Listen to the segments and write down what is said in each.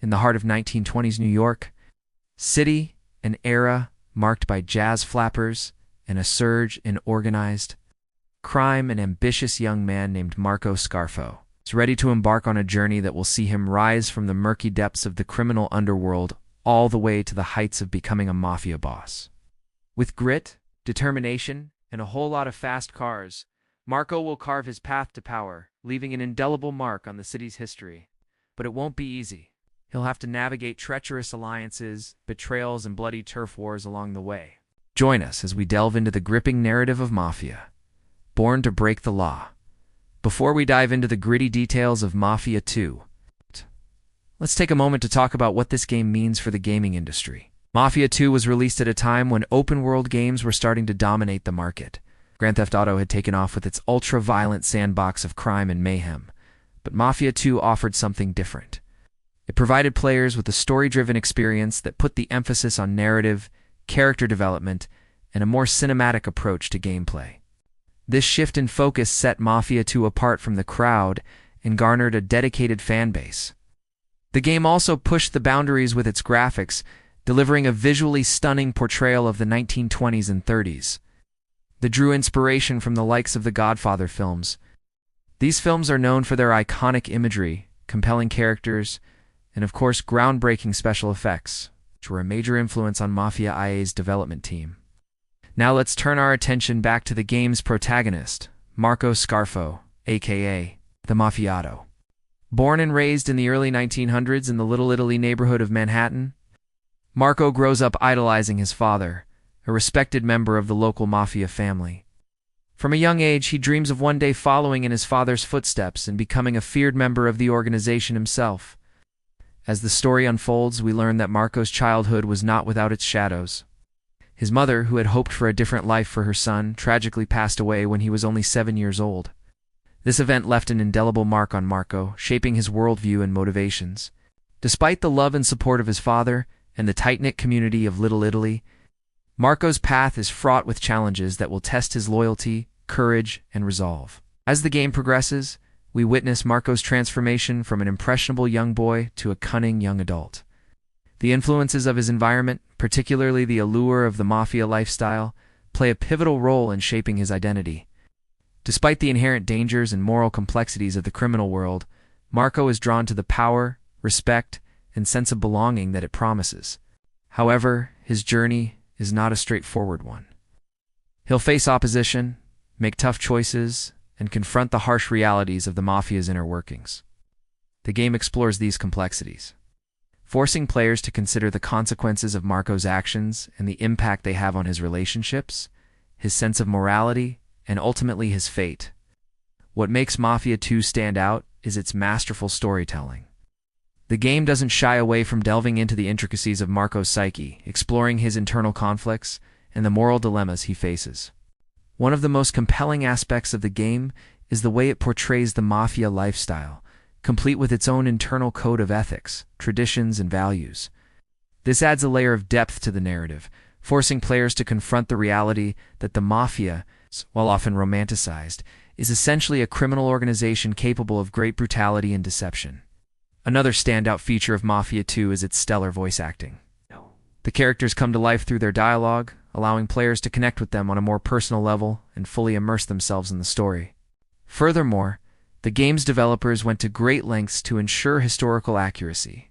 in the heart of 1920s New York. City, an era marked by jazz flappers and a surge in organized crime. An ambitious young man named Marco Scarfo is ready to embark on a journey that will see him rise from the murky depths of the criminal underworld all the way to the heights of becoming a mafia boss. With grit, determination, and a whole lot of fast cars, Marco will carve his path to power, leaving an indelible mark on the city's history. But it won't be easy. He'll have to navigate treacherous alliances, betrayals, and bloody turf wars along the way. Join us as we delve into the gripping narrative of Mafia, born to break the law. Before we dive into the gritty details of Mafia 2, let's take a moment to talk about what this game means for the gaming industry. Mafia 2 was released at a time when open-world games were starting to dominate the market. Grand Theft Auto had taken off with its ultra-violent sandbox of crime and mayhem, but Mafia 2 offered something different. It provided players with a story-driven experience that put the emphasis on narrative, character development, and a more cinematic approach to gameplay. This shift in focus set Mafia 2 apart from the crowd and garnered a dedicated fan base. The game also pushed the boundaries with its graphics, delivering a visually stunning portrayal of the 1920s and 30s. That drew inspiration from the likes of the Godfather films. These films are known for their iconic imagery, compelling characters, and of course groundbreaking special effects, which were a major influence on Mafia IA's development team. Now let's turn our attention back to the game's protagonist, Marco Scarfo, aka the Mafiato. Born and raised in the early 1900s in the Little Italy neighborhood of Manhattan, Marco grows up idolizing his father, a respected member of the local mafia family. From a young age, he dreams of one day following in his father's footsteps and becoming a feared member of the organization himself. As the story unfolds, we learn that Marco's childhood was not without its shadows. His mother, who had hoped for a different life for her son, tragically passed away when he was only 7 years old. This event left an indelible mark on Marco, shaping his worldview and motivations. Despite the love and support of his father and the tight-knit community of Little Italy, Marco's path is fraught with challenges that will test his loyalty, courage, and resolve. As the game progresses, we witness Marco's transformation from an impressionable young boy to a cunning young adult. The influences of his environment, particularly the allure of the mafia lifestyle, play a pivotal role in shaping his identity. Despite the inherent dangers and moral complexities of the criminal world, Marco is drawn to the power, respect, and sense of belonging that it promises. However, his journey is not a straightforward one. He'll face opposition, make tough choices, and confront the harsh realities of the mafia's inner workings. The game explores these complexities, forcing players to consider the consequences of Marco's actions and the impact they have on his relationships, his sense of morality, and ultimately his fate. What makes Mafia 2 stand out is its masterful storytelling. The game doesn't shy away from delving into the intricacies of Marco's psyche, exploring his internal conflicts and the moral dilemmas he faces. One of the most compelling aspects of the game is the way it portrays the mafia lifestyle, complete with its own internal code of ethics, traditions, and values. This adds a layer of depth to the narrative, forcing players to confront the reality that the mafia, while often romanticized, is essentially a criminal organization capable of great brutality and deception. Another standout feature of Mafia 2 is its stellar voice acting. The characters come to life through their dialogue, allowing players to connect with them on a more personal level and fully immerse themselves in the story. Furthermore, the game's developers went to great lengths to ensure historical accuracy.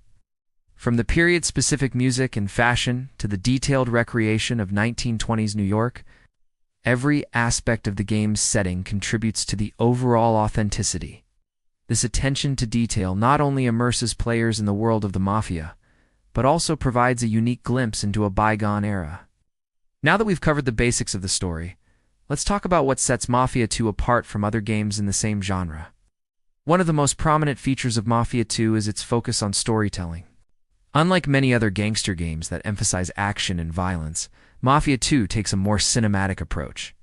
From the period-specific music and fashion to the detailed recreation of 1920s New York, every aspect of the game's setting contributes to the overall authenticity. This attention to detail not only immerses players in the world of the mafia, but also provides a unique glimpse into a bygone era. Now that we've covered the basics of the story, let's talk about what sets Mafia 2 apart from other games in the same genre. One of the most prominent features of Mafia 2 is its focus on storytelling. Unlike many other gangster games that emphasize action and violence, Mafia 2 takes a more cinematic approach.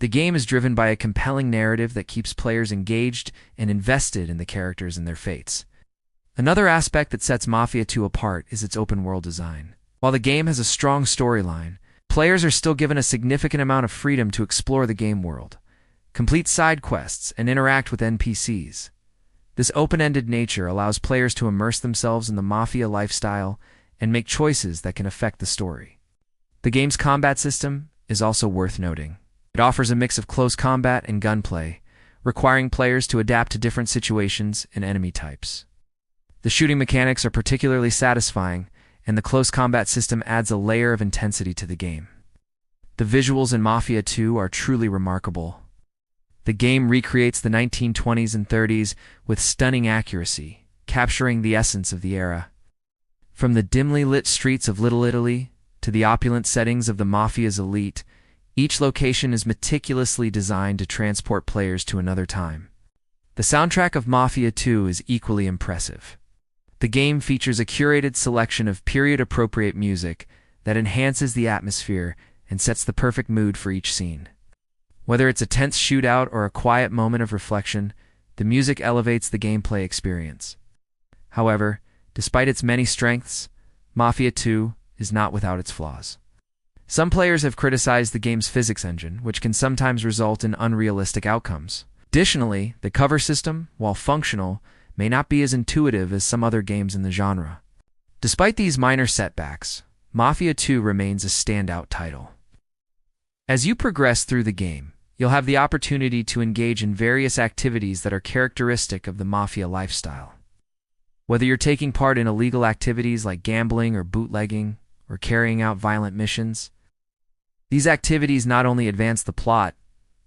The game is driven by a compelling narrative that keeps players engaged and invested in the characters and their fates. Another aspect that sets Mafia 2 apart is its open-world design. While the game has a strong storyline, players are still given a significant amount of freedom to explore the game world, complete side quests, and interact with NPCs. This open-ended nature allows players to immerse themselves in the Mafia lifestyle and make choices that can affect the story. The game's combat system is also worth noting. It offers a mix of close combat and gunplay, requiring players to adapt to different situations and enemy types. The shooting mechanics are particularly satisfying, and the close combat system adds a layer of intensity to the game. The visuals in Mafia 2 are truly remarkable. The game recreates the 1920s and 30s with stunning accuracy, capturing the essence of the era. From the dimly lit streets of Little Italy to the opulent settings of the Mafia's elite, each location is meticulously designed to transport players to another time. The soundtrack of Mafia 2 is equally impressive. The game features a curated selection of period-appropriate music that enhances the atmosphere and sets the perfect mood for each scene. Whether it's a tense shootout or a quiet moment of reflection, the music elevates the gameplay experience. However, despite its many strengths, Mafia 2 is not without its flaws. Some players have criticized the game's physics engine, which can sometimes result in unrealistic outcomes. Additionally, the cover system, while functional, may not be as intuitive as some other games in the genre. Despite these minor setbacks, Mafia 2 remains a standout title. As you progress through the game, you'll have the opportunity to engage in various activities that are characteristic of the Mafia lifestyle. Whether you're taking part in illegal activities like gambling or bootlegging, or carrying out violent missions, these activities not only advance the plot,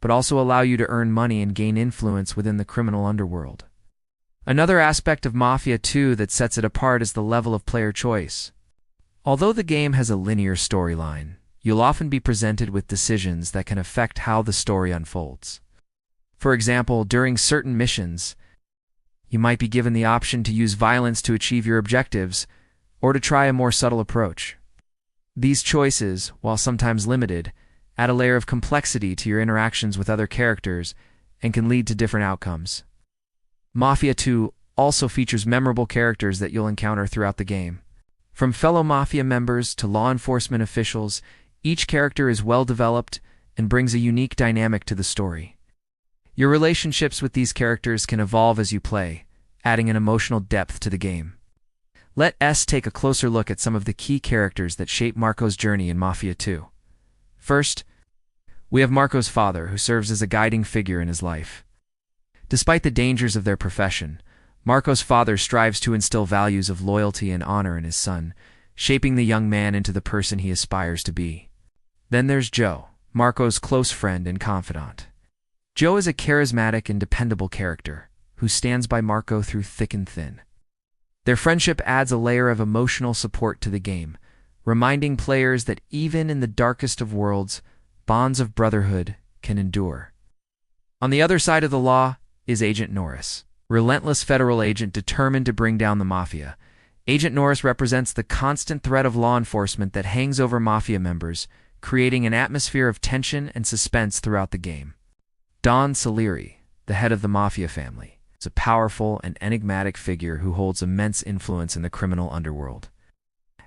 but also allow you to earn money and gain influence within the criminal underworld. Another aspect of Mafia 2 that sets it apart is the level of player choice. Although the game has a linear storyline, you'll often be presented with decisions that can affect how the story unfolds. For example, during certain missions, you might be given the option to use violence to achieve your objectives, or to try a more subtle approach. These choices, while sometimes limited, add a layer of complexity to your interactions with other characters and can lead to different outcomes. Mafia 2 also features memorable characters that you'll encounter throughout the game. From fellow Mafia members to law enforcement officials, each character is well developed and brings a unique dynamic to the story. Your relationships with these characters can evolve as you play, adding an emotional depth to the game. Let us take a closer look at some of the key characters that shape Marco's journey in Mafia 2. First, we have Marco's father, who serves as a guiding figure in his life. Despite the dangers of their profession, Marco's father strives to instill values of loyalty and honor in his son, shaping the young man into the person he aspires to be. Then there's Joe, Marco's close friend and confidant. Joe is a charismatic and dependable character who stands by Marco through thick and thin. Their friendship adds a layer of emotional support to the game, reminding players that even in the darkest of worlds, bonds of brotherhood can endure. On the other side of the law is Agent Norris, relentless federal agent determined to bring down the Mafia. Agent Norris represents the constant threat of law enforcement that hangs over Mafia members, creating an atmosphere of tension and suspense throughout the game. Don Salieri, the head of the Mafia family, is a powerful and enigmatic figure who holds immense influence in the criminal underworld.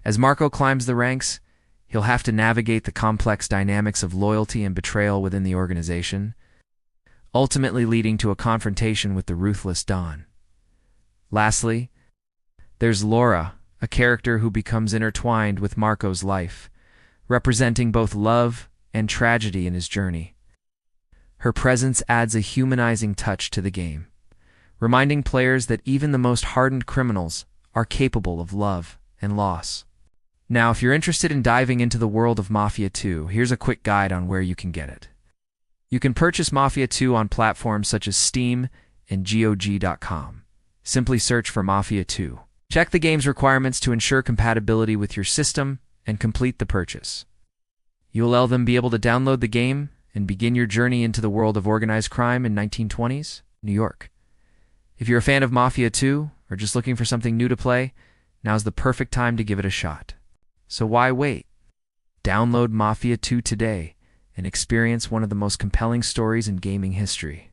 As Marco climbs the ranks, he'll have to navigate the complex dynamics of loyalty and betrayal within the organization, ultimately leading to a confrontation with the ruthless Don. Lastly, there's Laura, a character who becomes intertwined with Marco's life, representing both love and tragedy in his journey. Her presence adds a humanizing touch to the game, reminding players that even the most hardened criminals are capable of love and loss. Now, if you're interested in diving into the world of Mafia 2, here's a quick guide on where you can get it. You can purchase Mafia 2 on platforms such as Steam and GOG.com. Simply search for Mafia 2. Check the game's requirements to ensure compatibility with your system and complete the purchase. You'll then be able to download the game and begin your journey into the world of organized crime in 1920s New York. If you're a fan of Mafia 2 or just looking for something new to play, now's the perfect time to give it a shot. So why wait? Download Mafia 2 today and experience one of the most compelling stories in gaming history.